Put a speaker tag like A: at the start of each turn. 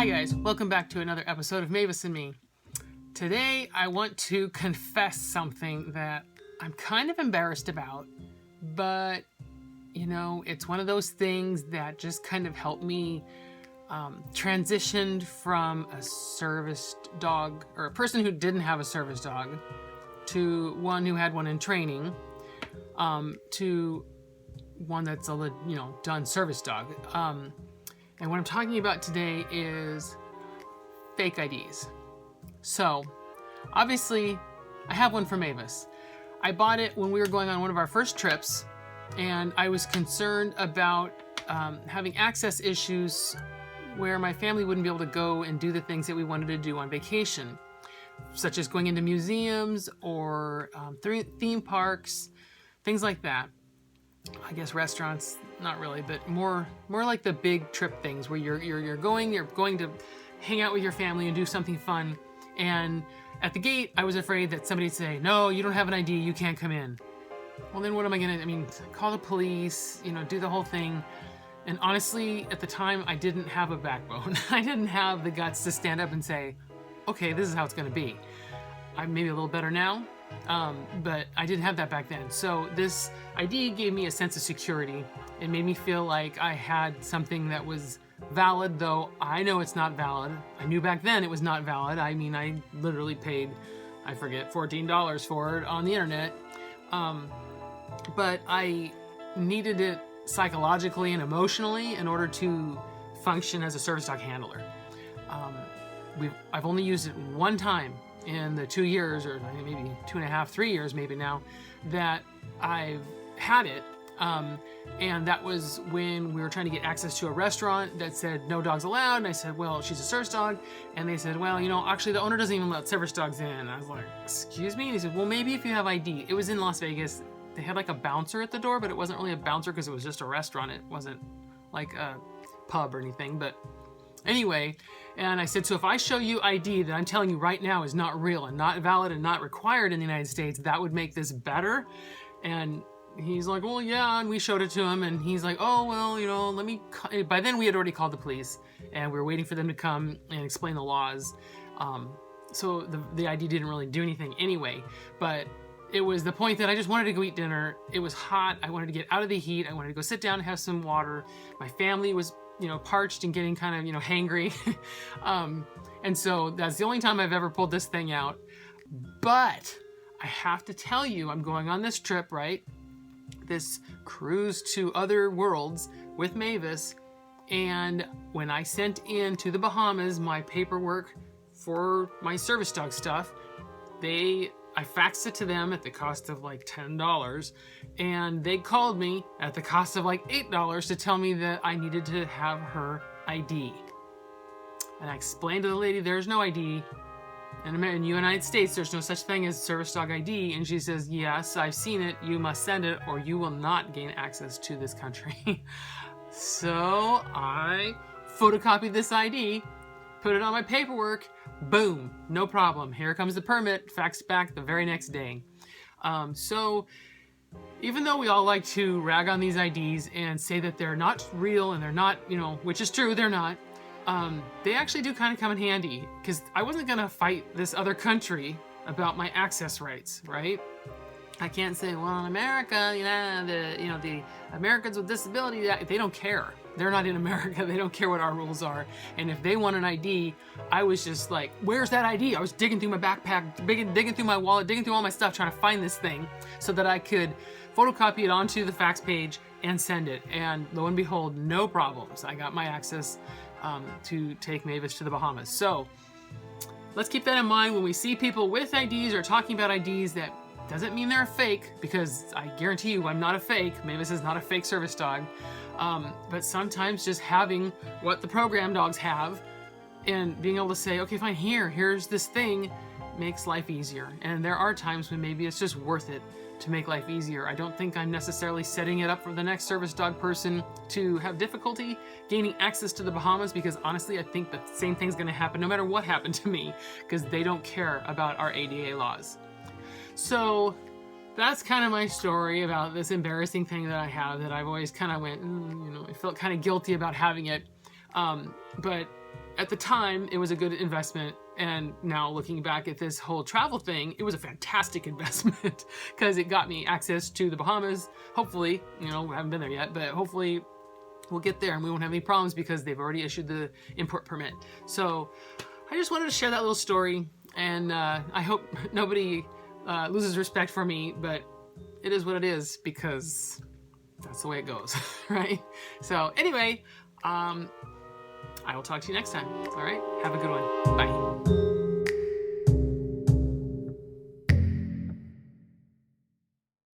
A: Hi guys, welcome back to another episode of Mavis and Me. Today I want to confess something that I'm kind of embarrassed about, but you know, it's one of those things that just kind of helped me transitioned from a service dog, or a person who didn't have a service dog, to one who had one in training, to one that's done service dog. And what I'm talking about today is fake IDs. So, obviously, I have one for Mavis. I bought it when we were going on one of our first trips, and I was concerned about having access issues where my family wouldn't be able to go and do the things that we wanted to do on vacation, such as going into museums or theme parks, things like that. I guess restaurants, not really, but more like the big trip things where you're going to hang out with your family and do something fun. And at the gate, I was afraid that somebody'd say, "No, you don't have an ID, you can't come in." Well, then what am I gonna? Call the police, do the whole thing. And honestly, at the time, I didn't have a backbone. I didn't have the guts to stand up and say, "Okay, this is how it's gonna be." I'm maybe a little better now. But I didn't have that back then. So this ID gave me a sense of security. It made me feel like I had something that was valid, though I know it's not valid. I knew back then it was not valid. I literally paid, I forget, $14 for it on the internet. But I needed it psychologically and emotionally in order to function as a service dog handler. I've only used it one time in the 2 years, or maybe 2.5, 3 years maybe now, that I've had it. And that was when we were trying to get access to a restaurant that said no dogs allowed. And I said, "Well, she's a service dog." And they said, "Well, actually the owner doesn't even let service dogs in." And I was like, "Excuse me?" And he said, "Well, maybe if you have ID." It was in Las Vegas. They had like a bouncer at the door, but it wasn't really a bouncer because it was just a restaurant. It wasn't like a pub or anything. But anyway, and I said, "So if I show you ID that I'm telling you right now is not real and not valid and not required in the United States, that would make this better?" And he's like, "Well, yeah." And we showed it to him, and he's like, "Oh, well, let me..." By then we had already called the police, and we were waiting for them to come and explain the laws. So the ID didn't really do anything anyway, but it was the point that I just wanted to go eat dinner. It was hot. I wanted to get out of the heat. I wanted to go sit down and have some water. My family was parched and getting kind of, hangry. And so that's the only time I've ever pulled this thing out. But I have to tell you, I'm going on this trip, right? This cruise to other worlds with Mavis. And when I sent in to the Bahamas my paperwork for my service dog stuff, I faxed it to them at the cost of like $10, and they called me at the cost of like $8 to tell me that I needed to have her ID. And I explained to the lady, there's no ID. In the United States, there's no such thing as service dog ID. And she says, "Yes, I've seen it. You must send it or you will not gain access to this country." So I photocopied this ID, put it on my paperwork, boom, no problem. Here comes the permit, faxed back the very next day. So even though we all like to rag on these IDs and say that they're not real and they're not, which is true, they're not, they actually do kind of come in handy, because I wasn't going to fight this other country about my access rights, right? I can't say, "Well, in America, the Americans with disability, they don't care. They're not in America. They don't care what our rules are." And if they want an ID, I was just like, "Where's that ID?" I was digging through my backpack, digging through my wallet, digging through all my stuff, trying to find this thing so that I could photocopy it onto the fax page and send it. And lo and behold, no problems. I got my access to take Mavis to the Bahamas. So let's keep that in mind when we see people with IDs or talking about IDs. That doesn't mean they're a fake, because I guarantee you I'm not a fake. Mavis is not a fake service dog. But sometimes just having what the program dogs have and being able to say, "Okay, fine, here's this thing," makes life easier. And there are times when maybe it's just worth it to make life easier. I don't think I'm necessarily setting it up for the next service dog person to have difficulty gaining access to the Bahamas, because honestly, I think the same thing's going to happen no matter what happened to me, because they don't care about our ADA laws. So that's kind of my story about this embarrassing thing that I have, that I've always kind of went, I felt kind of guilty about having it. But at the time, it was a good investment. And now looking back at this whole travel thing, it was a fantastic investment because it got me access to the Bahamas. Hopefully, you know, I haven't been there yet, but hopefully we'll get there and we won't have any problems because they've already issued the import permit. So I just wanted to share that little story, and I hope nobody loses respect for me, but it is what it is because that's the way it goes, right? So anyway, I will talk to you next time. All right, have a good one. Bye.